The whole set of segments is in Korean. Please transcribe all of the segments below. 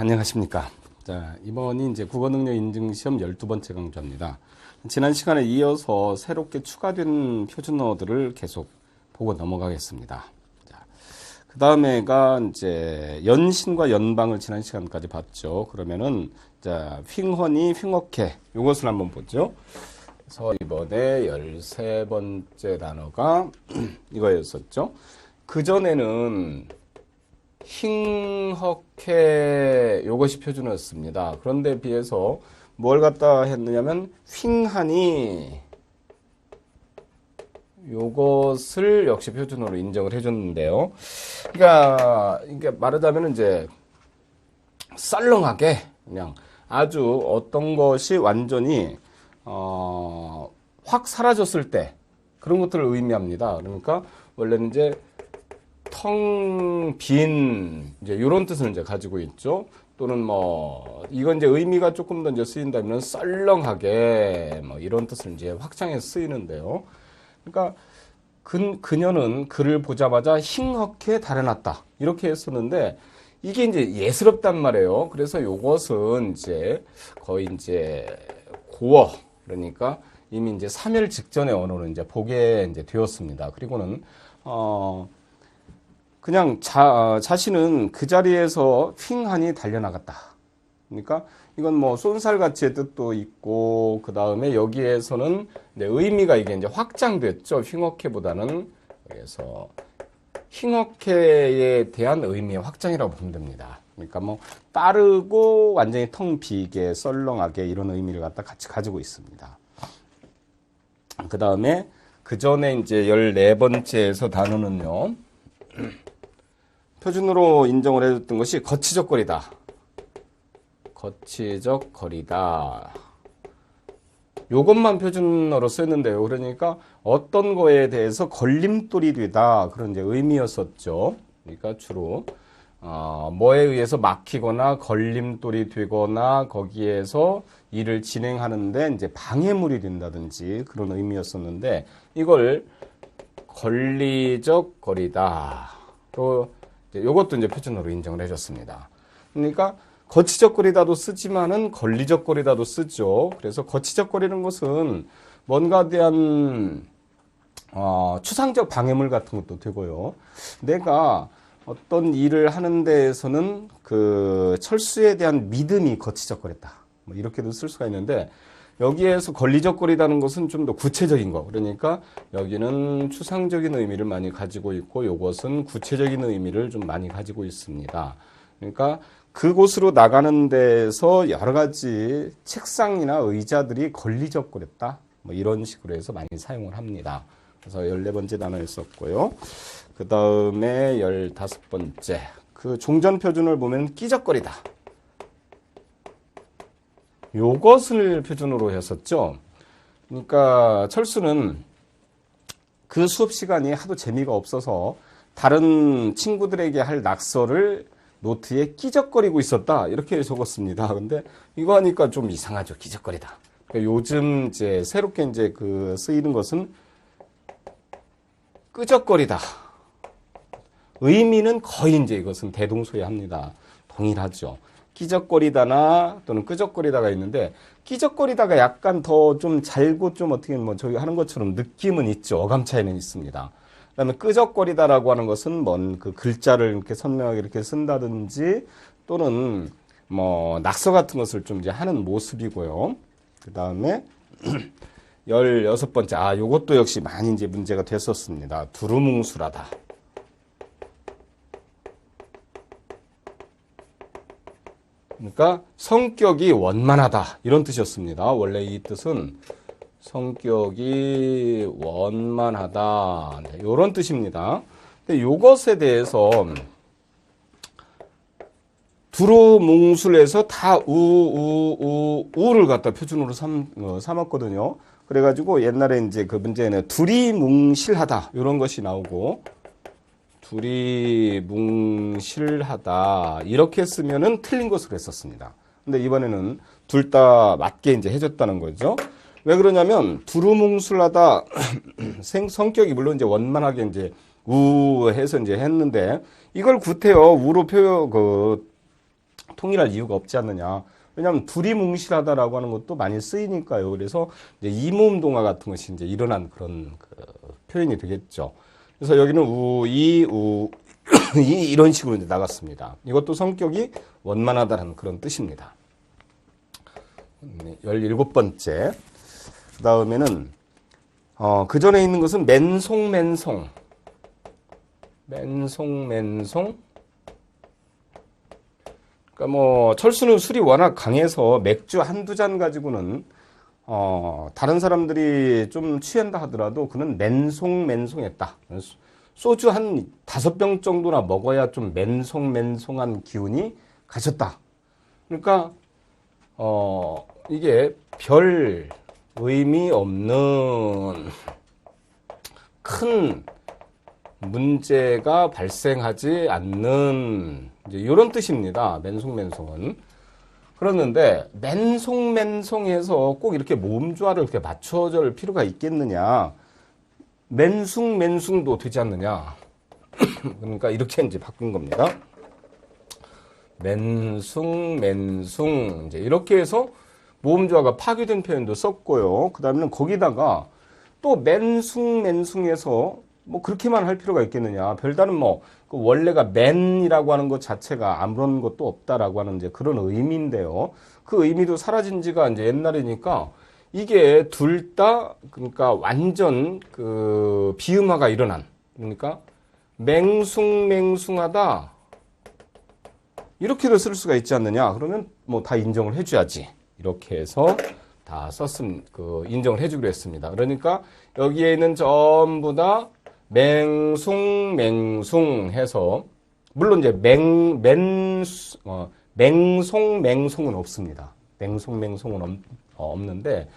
안녕하십니까. 자, 이번이 이제 국어능력 인증시험 12번째 강좌입니다. 지난 시간에 이어서 새롭게 추가된 표준어들을 계속 보고 넘어가겠습니다. 자, 그 다음에가 이제 연신과 연방을 지난 시간까지 봤죠. 그러면은, 자, 핑허니, 핑어케, 요것을 한번 보죠. 그래서 이번에 13번째 단어가 이거였었죠. 그전에는 힝허케 요것이 표준어였습니다. 그런데 비해서 뭘 갖다 했느냐면 휑하니 요것을 역시 표준어로 인정을 해줬는데요. 그러니까 이게 말하자면 이제 썰렁하게 그냥 아주 어떤 것이 완전히 확 사라졌을 때 그런 것들을 의미합니다. 그러니까 원래는 이제 텅 빈 이제 이런 뜻을 이제 가지고 있죠. 또는 뭐 이건 이제 의미가 조금 더 이제 쓰인다면 썰렁하게 뭐 이런 뜻을 이제 확장해서 쓰이는데요. 그러니까 그녀는 그를 보자마자 힝하게 달아났다 이렇게 했었는데 이게 이제 예스럽단 말이에요. 그래서 요것은 이제 거의 이제 고어 그러니까 이미 이제 3일 직전의 언어는 이제 보게 이제 되었습니다. 그리고는 그냥 자신은 그 자리에서 휑하니 달려나갔다. 그러니까 이건 뭐 쏜살같이의 뜻도 있고 그 다음에 여기에서는 의미가 이게 이제 확장됐죠. 휑어케보다는 그래서 힝어케에 대한 의미의 확장이라고 보면 됩니다. 그러니까 뭐 빠르고 완전히 텅 비게 썰렁하게 이런 의미를 갖다 같이 가지고 있습니다. 그 다음에 그 전에 이제 14번째에서 단어는요. 표준으로 인정을 해줬던 것이 거치적거리다. 거치적거리다. 요것만 표준어로 쓰였는데요. 그러니까 어떤 거에 대해서 걸림돌이 되다. 그런 이제 의미였었죠. 그러니까 주로, 뭐에 의해서 막히거나 걸림돌이 되거나 거기에서 일을 진행하는데 이제 방해물이 된다든지 그런 의미였었는데 이걸 걸리적거리다. 또 요것도 이제 표준어로 인정을 해줬습니다. 그러니까 거치적거리다도 쓰지만은 걸리적거리다도 쓰죠. 그래서 거치적거리는 것은 뭔가에 대한 추상적 방해물 같은 것도 되고요. 내가 어떤 일을 하는 데에서는 그 철수에 대한 믿음이 거치적거렸다. 뭐 이렇게도 쓸 수가 있는데 여기에서 걸리적거리다는 것은 좀 더 구체적인 거. 그러니까 여기는 추상적인 의미를 많이 가지고 있고 이것은 구체적인 의미를 좀 많이 가지고 있습니다. 그러니까 그곳으로 나가는 데서 여러 가지 책상이나 의자들이 걸리적거렸다. 뭐 이런 식으로 해서 많이 사용을 합니다. 그래서 14번째 단어였었고요. 그 다음에 15번째. 그 종전 표준을 보면 끼적거리다. 요것을 표준으로 했었죠. 그러니까 철수는 그 수업 시간이 하도 재미가 없어서 다른 친구들에게 할 낙서를 노트에 끼적거리고 있었다. 이렇게 적었습니다. 근데 이거 하니까 좀 이상하죠. 끼적거리다. 그러니까 요즘 이제 새롭게 이제 그 쓰이는 것은 끄적거리다. 의미는 거의 이제 이것은 대동소이합니다. 동일하죠. 끼적거리다나 또는 끄적거리다가 있는데 끼적거리다가 약간 더 좀 잘고 좀 어떻게 뭐 저희 하는 것처럼 느낌은 있죠. 어감 차이는 있습니다. 그다음에 끄적거리다라고 하는 것은 뭔 그 글자를 이렇게 선명하게 이렇게 쓴다든지 또는 뭐 낙서 같은 것을 좀 이제 하는 모습이고요. 그다음에 16번째 요것도 역시 많이 이제 문제가 됐었습니다. 두루뭉술하다. 그러니까 성격이 원만하다 이런 뜻이었습니다. 원래 이 뜻은 성격이 원만하다 이런 뜻입니다. 근데 이것에 대해서 두루뭉술에서 다 우를 갖다 표준으로 삼았거든요. 그래가지고 옛날에 이제 그 문제는 두리뭉실하다 이런 것이 나오고. 두리뭉실하다 이렇게 쓰면은 틀린 것으로 했었습니다. 근데 이번에는 둘 다 맞게 이제 해줬다는 거죠. 왜 그러냐면 두루뭉술하다 성격이 물론 이제 원만하게 이제 우해서 이제 했는데 이걸 구태여 우로 통일할 이유가 없지 않느냐. 왜냐하면 둘이 뭉실하다라고 하는 것도 많이 쓰이니까요. 그래서 이제 이모음 동화 같은 것이 이제 일어난 그런 그 표현이 되겠죠. 그래서 여기는 우, 이 이런 식으로 이제 나갔습니다. 이것도 성격이 원만하다는 그런 뜻입니다. 17번째. 그 다음에는 그 전에 있는 것은 맨송. 그러니까 뭐 철수는 술이 워낙 강해서 맥주 한두 잔 가지고는 다른 사람들이 좀 취한다 하더라도 그는 맨송했다. 소주 한 5병 정도나 먹어야 좀 맨송한 기운이 가셨다. 그러니까 이게 별 의미 없는 큰 문제가 발생하지 않는 이제 이런 뜻입니다. 맨송은. 그러는데 맨송해서 꼭 이렇게 모음조화를 이렇게 맞춰줄 필요가 있겠느냐? 맨숭도 되지 않느냐? 그러니까 이렇게 이제 바꾼 겁니다. 맨숭 이제 이렇게 해서 모음조화가 파괴된 표현도 썼고요. 그 다음에는 거기다가 또 맨숭해서 뭐 그렇게만 할 필요가 있겠느냐. 별다른 그 원래가 맨이라고 하는 것 자체가 아무런 것도 없다라고 하는 이제 그런 의미인데요. 그 의미도 사라진 지가 이제 옛날이니까 이게 둘 다 그러니까 완전 그 비음화가 일어난, 그러니까 맹숭하다 이렇게도 쓸 수가 있지 않느냐. 그러면 뭐 다 인정을 해줘야지. 이렇게 해서 다 인정을 해주기로 했습니다. 그러니까 여기에 있는 전부 다 맹숭 해서, 물론 이제 맹송은 없습니다. 맹송은 없는데,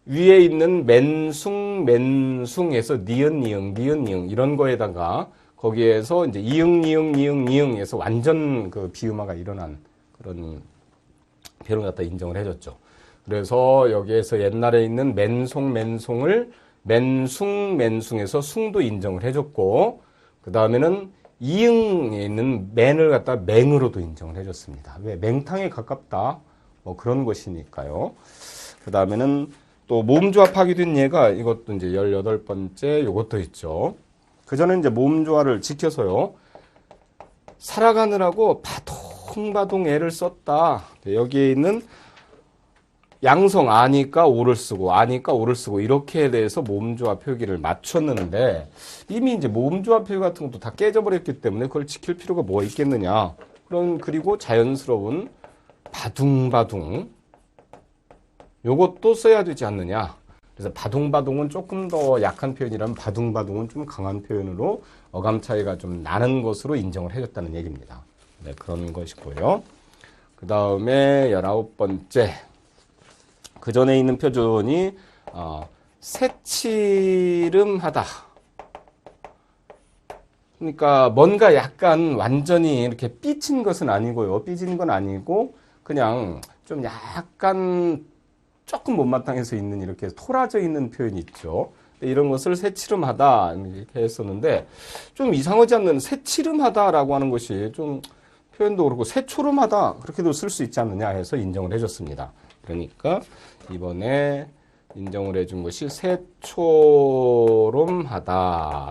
위에 있는 맨숭해서 니은 이런 거에다가 거기에서 이제 니응에서 완전 그 비음화가 일어난 그런 표현을 갖다 인정을 해줬죠. 그래서 여기에서 옛날에 있는 맨송을 맨숭해서 숭도 인정을 해줬고, 그 다음에는 이응에 있는 맨을 갖다 맹으로도 인정을 해줬습니다. 왜? 맹탕에 가깝다. 뭐 그런 것이니까요. 그 다음에는 또 모음조화 파괴된 예가 이것도 이제 18번째 요것도 있죠. 그 전에 이제 모음조화를 지켜서요. 살아가느라고 바둥바둥 애를 썼다. 여기에 있는 양성 아니까 오를 쓰고 이렇게에 대해서 모음조화 표기를 맞췄는데 이미 이제 모음조화 표기 같은 것도 다 깨져버렸기 때문에 그걸 지킬 필요가 뭐가 있겠느냐. 그리고 자연스러운 바둥바둥 요것도 써야 되지 않느냐. 그래서 바둥바둥은 조금 더 약한 표현이라면 바둥바둥은 좀 강한 표현으로 어감 차이가 좀 나는 것으로 인정을 해줬다는 얘기입니다. 네, 그런 것이고요. 그 다음에 19번째. 그 전에 있는 표준이 새치름하다. 그러니까 뭔가 약간 완전히 이렇게 삐친 것은 아니고요. 삐진 건 아니고 그냥 좀 약간 조금 못마땅해서 있는 이렇게 토라져 있는 표현이 있죠. 이런 것을 새치름하다 이렇게 했었는데 좀 이상하지 않는 새치름하다라고 하는 것이 좀 표현도 그렇고 새초름하다 그렇게도 쓸 수 있지 않느냐 해서 인정을 해줬습니다. 그러니까 이번에 인정을 해준 것이 새초롬하다.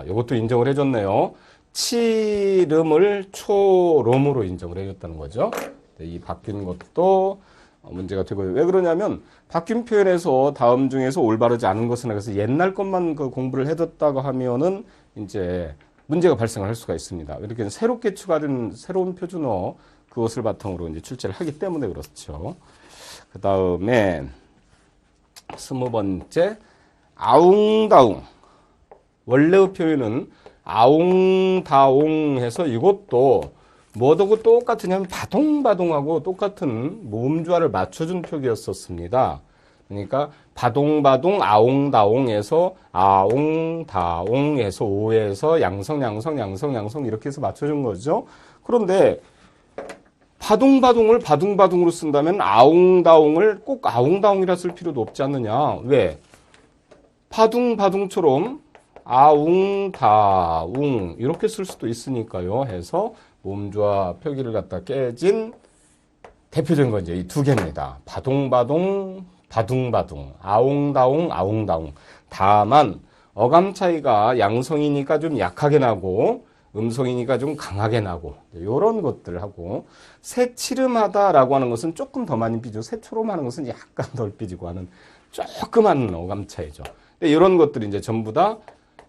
이것도 인정을 해줬네요. 치름을 초롬으로 인정을 해줬다는 거죠. 이 바뀐 것도 문제가 되고요. 왜 그러냐면 바뀐 표현에서 다음 중에서 올바르지 않은 것은 그래서 옛날 것만 그 공부를 해뒀다고 하면은 이제 문제가 발생할 수가 있습니다. 이렇게 새롭게 추가된 새로운 표준어 그것을 바탕으로 이제 출제를 하기 때문에 그렇죠. 그 다음에 20번째 아웅다웅. 원래의 표현은 아웅다웅 해서 이것도 뭐하고 똑같으냐면 바동바동하고 똑같은 모음조화를 맞춰준 표기였었습니다. 그러니까 바동바동 아웅다웅에서 아웅다웅에서 오에서 양성 이렇게 해서 맞춰준 거죠. 그런데 바둥바둥을 바둥바둥으로 쓴다면 아웅다웅을 꼭 아웅다웅이라 쓸 필요도 없지 않느냐. 왜? 바둥바둥처럼 아웅다웅 이렇게 쓸 수도 있으니까요. 해서 모음조화 표기를 갖다 깨진 대표적인 건 이제 이 두 개입니다. 바동바동, 바둥바둥, 아웅다웅, 아웅다웅. 다만 어감 차이가 양성이니까 좀 약하게 나고 음성이니까 좀 강하게 나고 이런 것들하고 새치름하다라고 하는 것은 조금 더 많이 삐지고 새초롬하는 것은 약간 덜 삐지고 하는 조그만 어감 차이죠. 근데 이런 것들이 이제 전부 다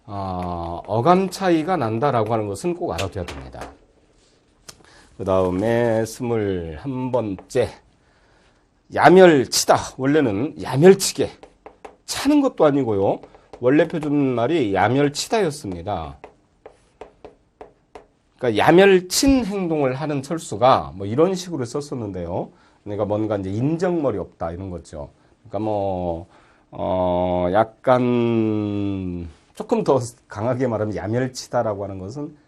어감 차이가 난다라고 하는 것은 꼭 알아둬야 됩니다. 그 다음에 21번째 야멸치다. 원래는 야멸치게 차는 것도 아니고요. 원래 표준말이 야멸치다였습니다. 그러니까 야멸친 행동을 하는 철수가 뭐 이런 식으로 썼었는데요. 그러니까 뭔가 이제 인정머리 없다 이런 거죠. 그러니까 약간 조금 더 강하게 말하면 야멸치다라고 하는 것은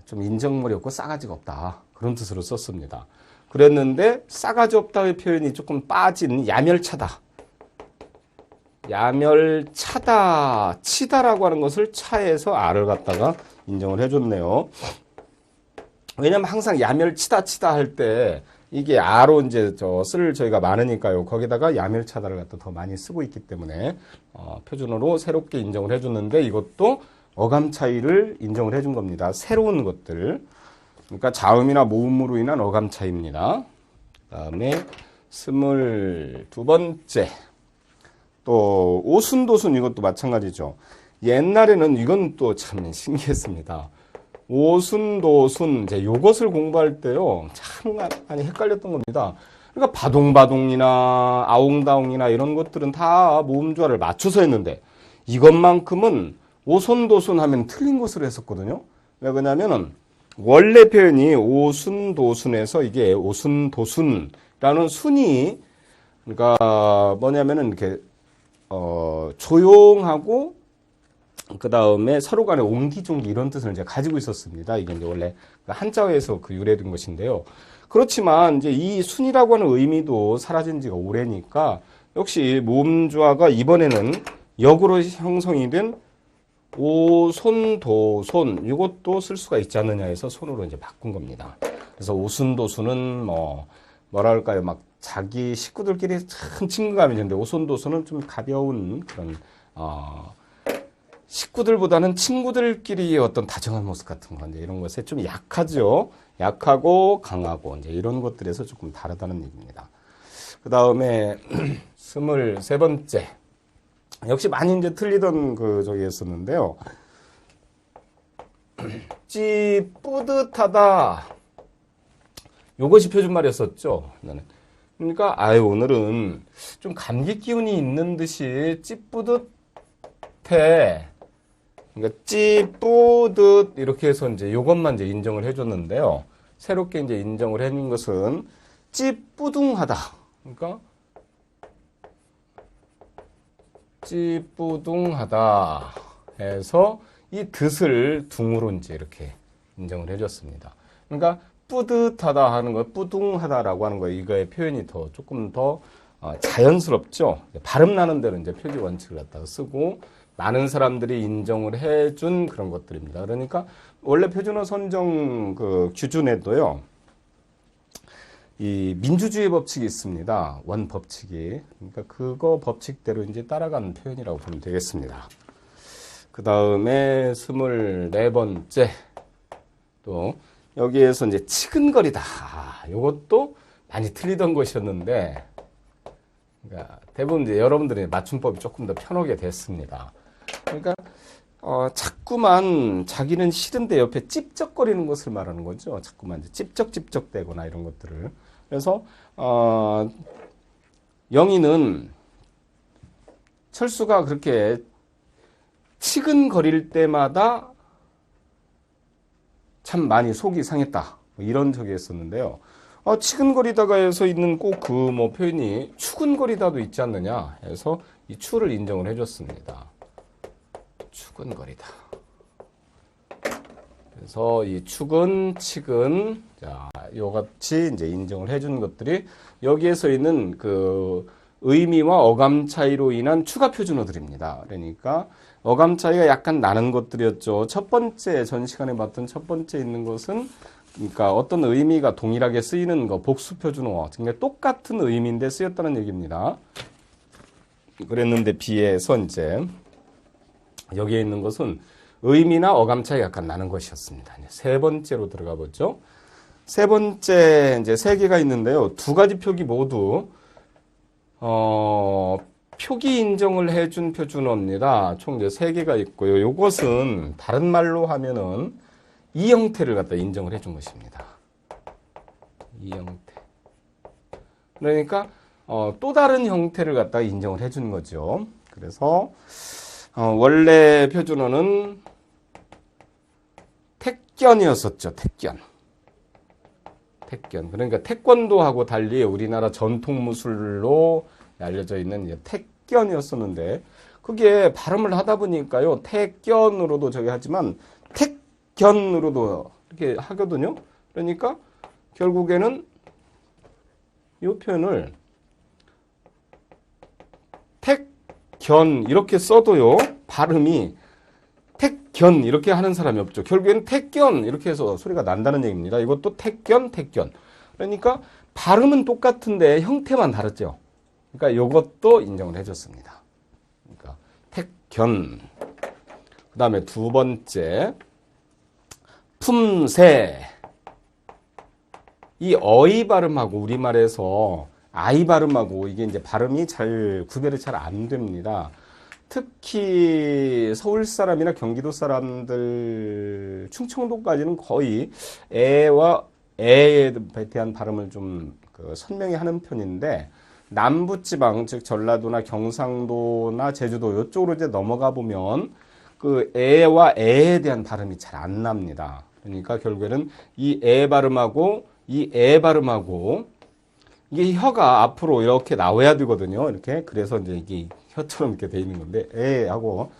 좀 인정머리 없고 싸가지가 없다 그런 뜻으로 썼습니다. 그랬는데 싸가지 없다의 표현이 조금 빠진 야멸차다. 야멸차다, 치다라고 하는 것을 차에서 아를 갖다가 인정을 해줬네요. 왜냐면 항상 야멸치다, 치다 할 때 이게 아로 이제 쓸 저희가 많으니까요. 거기다가 야멸차다를 갖다 더 많이 쓰고 있기 때문에 표준어로 새롭게 인정을 해줬는데 이것도 어감 차이를 인정을 해준 겁니다. 새로운 것들. 그러니까 자음이나 모음으로 인한 어감 차이입니다. 그 다음에 22번째. 또 오순도순 이것도 마찬가지죠. 옛날에는 이건 또 참 신기했습니다. 오순도순 이제 요것을 공부할 때요 참 많이 헷갈렸던 겁니다. 그러니까 바동바동이나 아웅다웅이나 이런 것들은 다 모음조화를 맞춰서 했는데 이것만큼은 오손도순 하면 틀린 것으로 했었거든요. 왜 그러냐면은 원래 표현이 오순도순에서 이게 오순도순이라는 순이 그러니까 뭐냐면은 이렇게 조용하고 그 다음에 서로 간에 옹기종기 이런 뜻을 이제 가지고 있었습니다. 이게 이제 원래 한자어에서 유래된 것인데요. 그렇지만 이제 이 순이라고 하는 의미도 사라진 지가 오래니까 역시 모음조화가 이번에는 역으로 형성이 된 오손도손 이것도 쓸 수가 있지 않느냐 해서 손으로 이제 바꾼 겁니다. 그래서 오순도순은 뭐랄까요 막 자기 식구들끼리 참 친근감이 있는데 오손도순은 좀 가벼운 그런 식구들보다는 친구들끼리의 어떤 다정한 모습 같은 건데 이런 것에 좀 약하죠. 약하고 강하고 이제 이런 것들에서 조금 다르다는 얘기입니다. 그 다음에 23번째. 역시 많이 이제 틀리던 저기였었는데요. 뿌듯하다. 요것이 표준말이었었죠. 그러니까 오늘은 좀 감기 기운이 있는 듯이 찌뿌듯해. 그러니까 찌뿌듯 이렇게 해서 이제 요것만 이제 인정을 해줬는데요. 새롭게 이제 인정을 해준 것은 찌뿌둥하다. 그러니까 찌뿌둥하다 해서 이 뜻을 둥으로 이제 이렇게 인정을 해줬습니다. 그러니까 뿌듯하다 하는 거, 뿌둥하다라고 하는 거 이거의 표현이 조금 더 자연스럽죠. 발음 나는 대로 이제 표기 원칙을 갖다가 쓰고 많은 사람들이 인정을 해준 그런 것들입니다. 그러니까 원래 표준어 선정 규준에도요. 이 민주주의 법칙이 있습니다. 원 법칙이. 그러니까 그거 법칙대로 이제 따라가는 표현이라고 보면 되겠습니다. 그 다음에 24번째. 또 여기에서 이제 치근거리다. 이것도 많이 틀리던 것이었는데, 그러니까 대부분 이제 여러분들의 맞춤법이 조금 더 편하게 됐습니다. 그러니까 자꾸만 자기는 싫은데 옆에 찝쩍거리는 것을 말하는 거죠. 자꾸만 이제 찝쩍찝쩍대거나 이런 것들을. 그래서 영희는 철수가 그렇게 치근거릴 때마다 참 많이 속이 상했다. 이런 적이 있었는데요. 치근거리다가 해서 있는 꼭 표현이 추근거리다도 있지 않느냐 해서 이 추를 인정을 해줬습니다. 추근거리다. 그래서 이 추근, 치근, 자, 요같이 이제 인정을 해준 것들이 여기에서 있는 의미와 어감 차이로 인한 추가 표준어들입니다. 그러니까 어감 차이가 약간 나는 것들이었죠. 첫 번째, 전 시간에 봤던 첫 번째 있는 것은 그러니까 어떤 의미가 동일하게 쓰이는 거, 복수 표준어, 그러니까 똑같은 의미인데 쓰였다는 얘기입니다. 그랬는데 비해서 이제 여기에 있는 것은 의미나 어감 차이가 약간 나는 것이었습니다. 세 번째로 들어가 보죠. 세 번째 이제 세 개가 있는데요. 두 가지 표기 모두 표기 인정을 해준 표준어입니다. 총 이제 세 개가 있고요. 요것은 다른 말로 하면은 이 형태를 갖다 인정을 해준 것입니다. 이 형태. 그러니까 또 다른 형태를 갖다가 인정을 해준 거죠. 그래서 원래 표준어는 택견이었었죠. 택견. 그러니까 태권도하고 달리 우리나라 전통 무술로 알려져 있는 이제 택견이었었는데 그게 발음을 하다 보니까요. 택견으로도 저기 하지만 택견으로도 이렇게 하거든요. 그러니까 결국에는 이 표현을 택견 이렇게 써도요. 발음이 택견 이렇게 하는 사람이 없죠. 결국에는 택견 이렇게 해서 소리가 난다는 얘기입니다. 이것도 택견. 그러니까 발음은 똑같은데 형태만 다르죠. 그러니까 이것도 인정을 해줬습니다. 그러니까 택견. 그 다음에 두 번째 품새. 이 어이 발음하고 우리말에서 아이 발음하고 이게 이제 발음이 잘 구별이 잘 안 됩니다. 특히 서울 사람이나 경기도 사람들, 충청도까지는 거의 애와 애에 대한 발음을 좀 선명히 하는 편인데 남부지방, 즉 전라도나 경상도나 제주도 이쪽으로 이제 넘어가 보면 그 애와 애에 대한 발음이 잘 안 납니다. 그러니까 결국에는 이 애 발음하고 이 애 발음하고 이게 혀가 앞으로 이렇게 나와야 되거든요. 이렇게. 그래서 이제 이게 혀처럼 이렇게 돼 있는 건데, 에 하고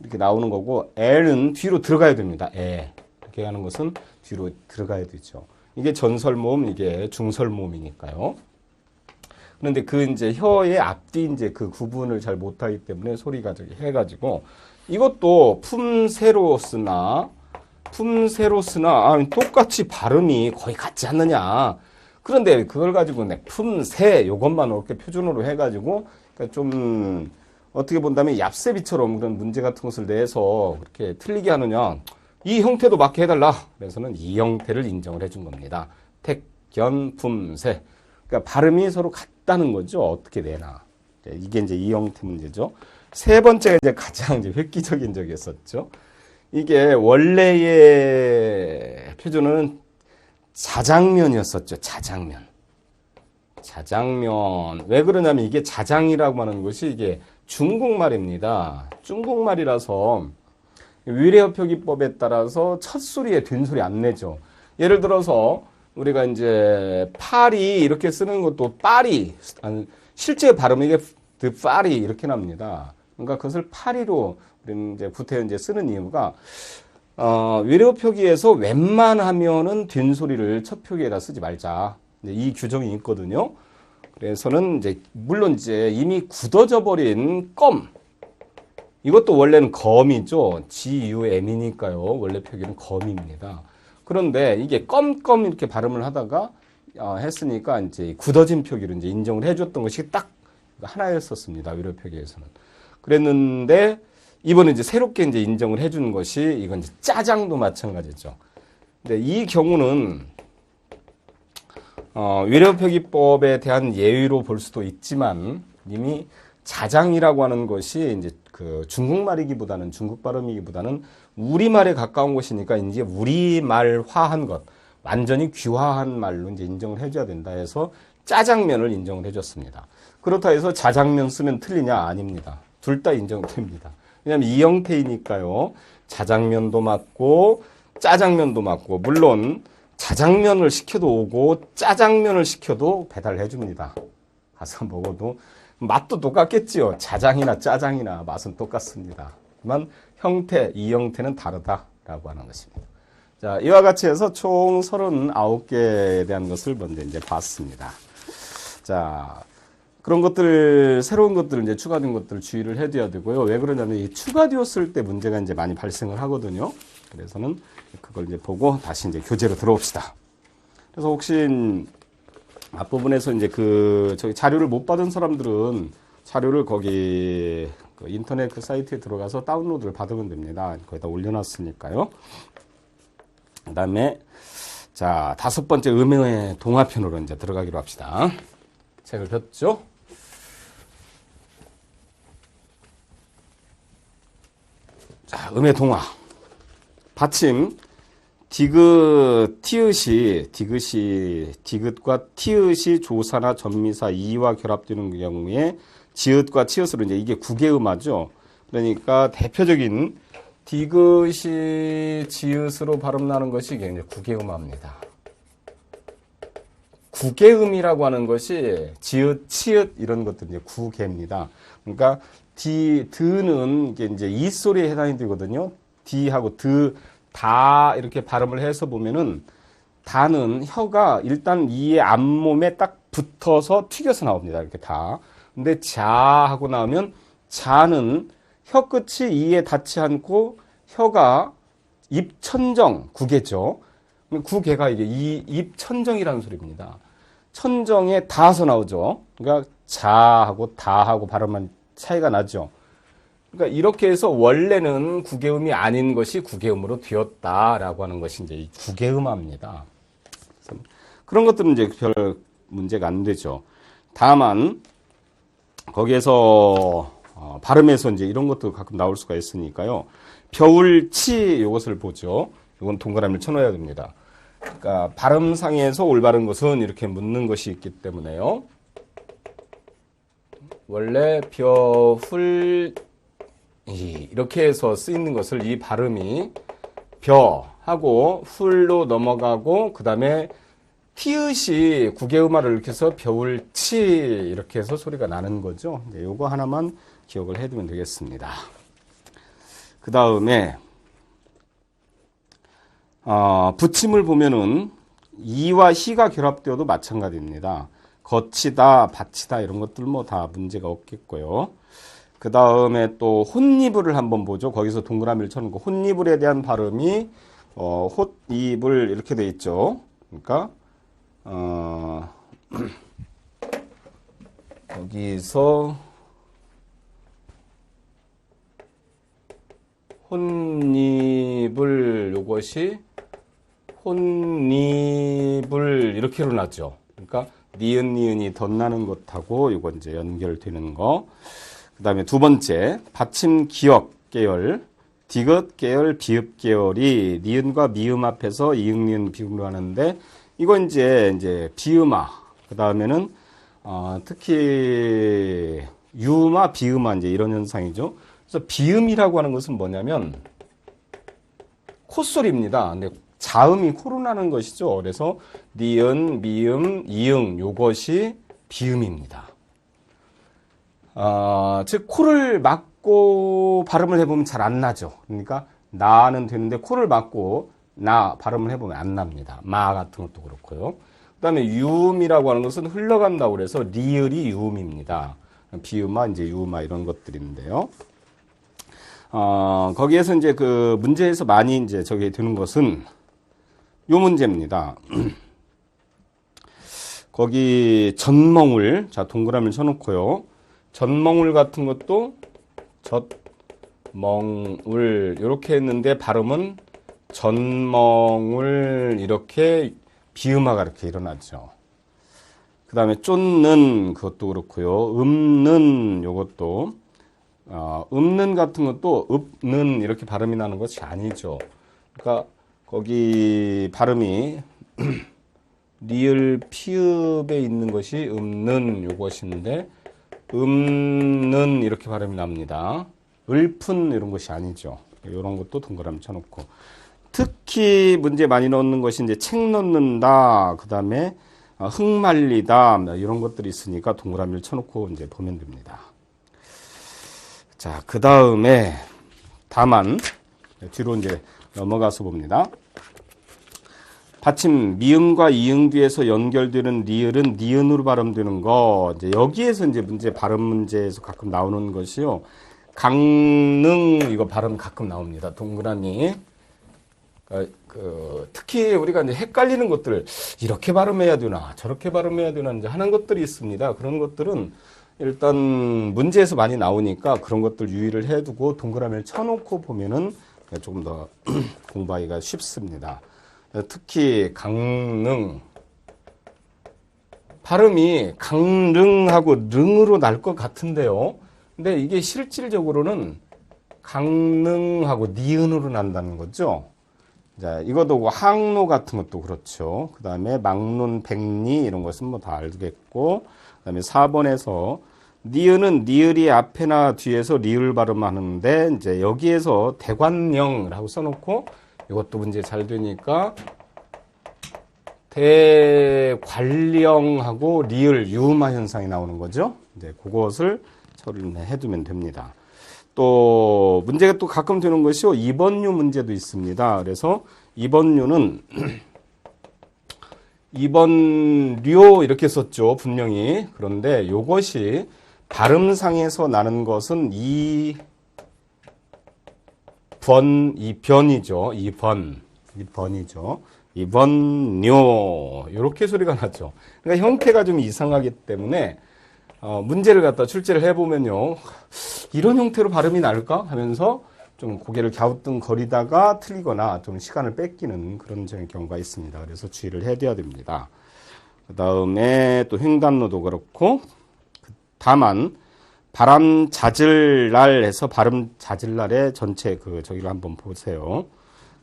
이렇게 나오는 거고, 에는 뒤로 들어가야 됩니다. 에. 이렇게 하는 것은 뒤로 들어가야 되죠. 이게 전설모음, 이게 중설모음이니까요. 그런데 그 이제 혀의 앞뒤 이제 그 구분을 잘 못하기 때문에 소리가 저기 해가지고, 이것도 품새로스나 똑같이 발음이 거의 같지 않느냐. 그런데 그걸 가지고 품새 요것만 이렇게 표준어로 해가지고 그러니까 좀 어떻게 본다면 얍세비처럼 그런 문제 같은 것을 내서 그렇게 틀리게 하느냐. 이 형태도 맞게 해달라. 그래서는 이 형태를 인정을 해준 겁니다. 택견, 품새. 그러니까 발음이 서로 같다는 거죠. 어떻게 내나. 이게 이제 이 형태 문제죠. 세 번째가 이제 가장 이제 획기적인 적이었었죠. 이게 원래의 표준어는 자장면이었었죠. 자장면. 왜 그러냐면 이게 자장이라고 하는 것이 이게 중국말입니다. 중국말이라서 위례어 표기법에 따라서 첫 소리에 된 소리 안 내죠. 예를 들어서 우리가 이제 파리 이렇게 쓰는 것도 파리, 실제 발음이 이게 파리 이렇게 납니다. 그러니까 그것을 파리로 우리는 이제 구태여 이제 쓰는 이유가 위례어 표기에서 웬만하면은 된 소리를 첫 표기에다 쓰지 말자. 이 규정이 있거든요. 그래서는 이제 물론 이제 이미 굳어져 버린 껌. 이것도 원래는 검이죠. GUM이니까요. 원래 표기는 검입니다. 그런데 이게 껌 이렇게 발음을 하다가 했으니까 이제 굳어진 표기로 이제 인정을 해줬던 것이 딱 하나였었습니다. 위례어 표기에서는. 그랬는데 이번에 이제 새롭게 이제 인정을 해준 것이 이건 이제 짜장도 마찬가지죠. 근데 이 경우는 위례어 표기법에 대한 예의로 볼 수도 있지만 이미 자장이라고 하는 것이 이제 그 중국말이기보다는 중국 발음이기보다는 우리말에 가까운 것이니까 이제 우리말화한 것, 완전히 귀화한 말로 이제 인정을 해줘야 된다 해서 짜장면을 인정을 해줬습니다. 그렇다 해서 자장면 쓰면 틀리냐? 아닙니다. 둘 다 인정됩니다. 왜냐하면 이 형태이니까요. 자장면도 맞고 짜장면도 맞고 물론 자장면을 시켜도 오고 짜장면을 시켜도 배달해 줍니다. 가서 먹어도 맛도 똑같겠지요. 자장이나 짜장이나 맛은 똑같습니다. 하지만 형태, 이 형태는 다르다라고 하는 것입니다. 자, 이와 같이 해서 총 39개에 대한 것을 먼저 이제 봤습니다. 자, 그런 것들, 새로운 것들, 이제 추가된 것들을 주의를 해둬야 되고요. 왜 그러냐면 이 추가되었을 때 문제가 이제 많이 발생을 하거든요. 그래서는 그걸 이제 보고 다시 이제 교재로 들어옵시다. 그래서 혹시 앞부분에서 이제 저기 자료를 못 받은 사람들은 자료를 거기 그 인터넷 그 사이트에 들어가서 다운로드를 받으면 됩니다. 거기다 올려놨으니까요. 그 다음에 자, 5번째 음의 동화편으로 이제 들어가기로 합시다. 책을 폈죠? 자, 음의 동화. 받침, 디귿과 티읕이 조사나 전미사 이와 결합되는 경우에 지읒과 치읓으로 이제 이게 국외음화죠. 그러니까 대표적인 디귿이 지읒으로 발음 나는 것이 이게 이제 국외음화입니다. 국외음이라고 하는 것이 지읒, 치읓 이런 것들이 이제 국외입니다. 그러니까 드는 이제 이 소리에 해당이 되거든요. 디하고 다 이렇게 발음을 해서 보면은 다는 혀가 일단 이의 앞몸에 딱 붙어서 튀겨서 나옵니다. 이렇게 다. 근데 자하고 나오면 자는 혀 끝이 이에 닿지 않고 혀가 입천정, 구개죠. 구개가 이게 입천정이라는 소리입니다. 천정에 닿아서 나오죠. 그러니까 자하고 다하고 발음만 차이가 나죠. 그러니까 이렇게 해서 원래는 국외음이 아닌 것이 국외음으로 되었다라고 하는 것이 이제 이 국외음화입니다. 그런 것들은 이제 별 문제가 안 되죠. 다만 거기에서 발음에서 이제 이런 것도 가끔 나올 수가 있으니까요. 벼울치 이것을 보죠. 이건 동그라미를 쳐놓아야 됩니다. 그러니까 발음상에서 올바른 것은 이렇게 묻는 것이 있기 때문에요. 원래 벼훌 이렇게 해서 쓰이는 것을 이 발음이 벼하고 훌로 넘어가고 그 다음에 티읕이 국외음화를 이렇게 해서 벼울치 이렇게 해서 소리가 나는 거죠. 요거 하나만 기억을 해두면 되겠습니다. 그 다음에 붙임을 보면은 이와 희가 결합되어도 마찬가지입니다. 거치다, 받치다 이런 것들 뭐 다 문제가 없겠고요. 그 다음에 또 혼니불을 한번 보죠. 거기서 동그라미를 쳐놓은 거. 혼니불에 대한 발음이 헛입을 이렇게 돼 있죠. 그러니까 여기서 혼입을 요것이 혼입을 이렇게 일어났죠. 그러니까 니은이 덧나는 것하고 이거 이제 연결되는 거. 그 다음에 두 번째 받침 기역 계열, 디귿 계열, 비읍 계열이 니은과 미음 앞에서 이응, 니은, 비음으로 하는데 이건 이제 비음화. 그 다음에는 특히 유음화, 비음화 이제 이런 현상이죠. 그래서 비음이라고 하는 것은 뭐냐면 콧소리입니다. 근데 자음이 코로 나는 것이죠. 그래서 니은, 미음, 이응 요것이 비음입니다. 즉 코를 막고 발음을 해보면 잘 안 나죠. 그러니까 나는 되는데 코를 막고 나 발음을 해보면 안 납니다. 마 같은 것도 그렇고요. 그 다음에 유음이라고 하는 것은 흘러간다고 그래서 리을이 유음입니다. 비음화, 이제 유음화 이런 것들인데요. 거기에서 이제 그 문제에서 많이 이제 저기 되는 것은 요 문제입니다. 거기 전멍울, 자 동그라미를 쳐놓고요. 전멍울 같은 것도 젖멍울 이렇게 했는데 발음은 전멍울 이렇게 비음화가 이렇게 일어나죠. 그 다음에 쫓는 그것도 그렇고요. 읍는 요것도 읍는 같은 것도 읍는 이렇게 발음이 나는 것이 아니죠. 그러니까 거기 발음이 리을 피읍에 있는 것이 읍는 요것인데 는 이렇게 발음이 납니다. 을푼 이런 것이 아니죠. 이런 것도 동그라미 쳐놓고 특히 문제 많이 넣는 것이 이제 책 넣는다. 그 다음에 흙말리다 이런 것들이 있으니까 동그라미를 쳐놓고 이제 보면 됩니다. 자, 그 다음에 다만 뒤로 이제 넘어가서 봅니다. 받침 미음과 이응 뒤에서 연결되는 리을은 니은으로 발음되는 거. 이제 여기에서 이제 문제 발음 문제에서 가끔 나오는 것이요. 강능 이거 발음 가끔 나옵니다. 동그라미 특히 우리가 이제 헷갈리는 것들, 이렇게 발음해야 되나, 저렇게 발음해야 되나, 이제 하는 것들이 있습니다. 그런 것들은 일단 문제에서 많이 나오니까 그런 것들 유의를 해두고 동그라미를 쳐놓고 보면은 조금 더 공부하기가 쉽습니다. 특히 강릉. 발음이 강릉하고 릉으로 날 것 같은데요. 근데 이게 실질적으로는 강릉하고 니은으로 난다는 거죠. 자, 이것도 항로 같은 것도 그렇죠. 그 다음에 막론, 백리 이런 것은 뭐 다 알겠고, 그 다음에 4번에서 니은은 니을이 앞에나 뒤에서 리을 발음하는데 이제 여기에서 대관령이라고 써놓고 이것도 문제 잘 되니까 대관령하고 리을 유음화 현상이 나오는 거죠. 이제 그것을 처리를 해두면 됩니다. 또 문제가 또 가끔 되는 것이 2번류 문제도 있습니다. 그래서 2번류는 2번류 이렇게 썼죠. 분명히. 그런데 이것이 발음상에서 나는 것은 2번이죠. 2번이죠. 2번요. 이렇게 소리가 나죠. 그러니까 형태가 좀 이상하기 때문에 문제를 갖다 출제를 해보면요. 이런 형태로 발음이 나을까 하면서 좀 고개를 갸우뚱거리다가 틀리거나 좀 시간을 뺏기는 그런 경우가 있습니다. 그래서 주의를 해둬야 됩니다. 그 다음에 또 횡단로도 그렇고, 다만 바람 잦을 날 해서 발음 잦을 날의 전체 저기를 한번 보세요.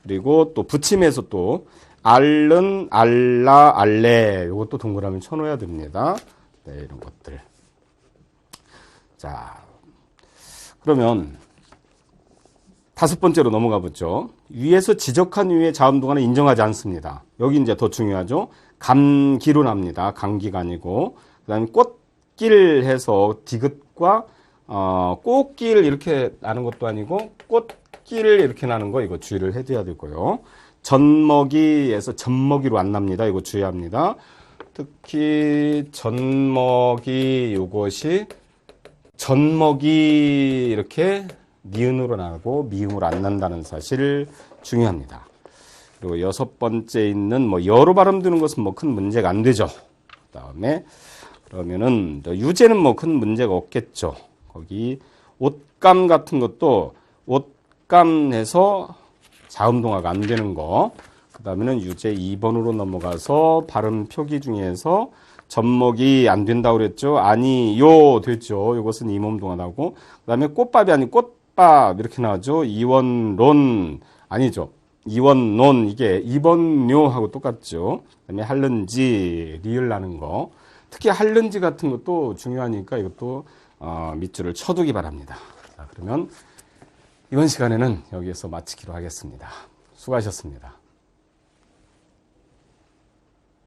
그리고 또 붙임에서 또 알른, 알라, 알레 이것도 동그라미 쳐놓아야 됩니다. 네, 이런 것들. 자, 그러면 5번째로 넘어가 보죠. 위에서 지적한 이유의 자음동화는 인정하지 않습니다. 여기 이제 더 중요하죠. 감기로 납니다. 감기가 아니고. 그 다음에 꽃길 해서 디귿과 꽃길 이렇게 나는 것도 아니고 꽃길 이렇게 나는 거 이거 주의를 해둬야 되고요. 젖먹이에서 젖먹이로 안 납니다. 이거 주의합니다. 특히 젖먹이 이것이 젖먹이 이렇게 니은으로 나고 미음으로 안 난다는 사실 중요합니다. 그리고 6번째 있는 여로 발음 드는 것은 큰 문제가 안 되죠. 그 다음에 그러면은 유제는 큰 문제가 없겠죠. 거기 옷감 같은 것도 옷감해서 자음동화가 안 되는 거. 그 다음에는 유제 2번으로 넘어가서 발음 표기 중에서 젖먹이 안 된다고 그랬죠. 아니요 됐죠. 이것은 이몸동화 나오고. 그 다음에 꽃밥이 아닌 꽃밥 이렇게 나오죠. 이원론 아니죠. 이원론 이게 2번요하고 똑같죠. 그 다음에 할른지 리을 나는 거. 특히 할른지 같은 것도 중요하니까 이것도 밑줄을 쳐두기 바랍니다. 자, 그러면 이번 시간에는 여기에서 마치기로 하겠습니다. 수고하셨습니다.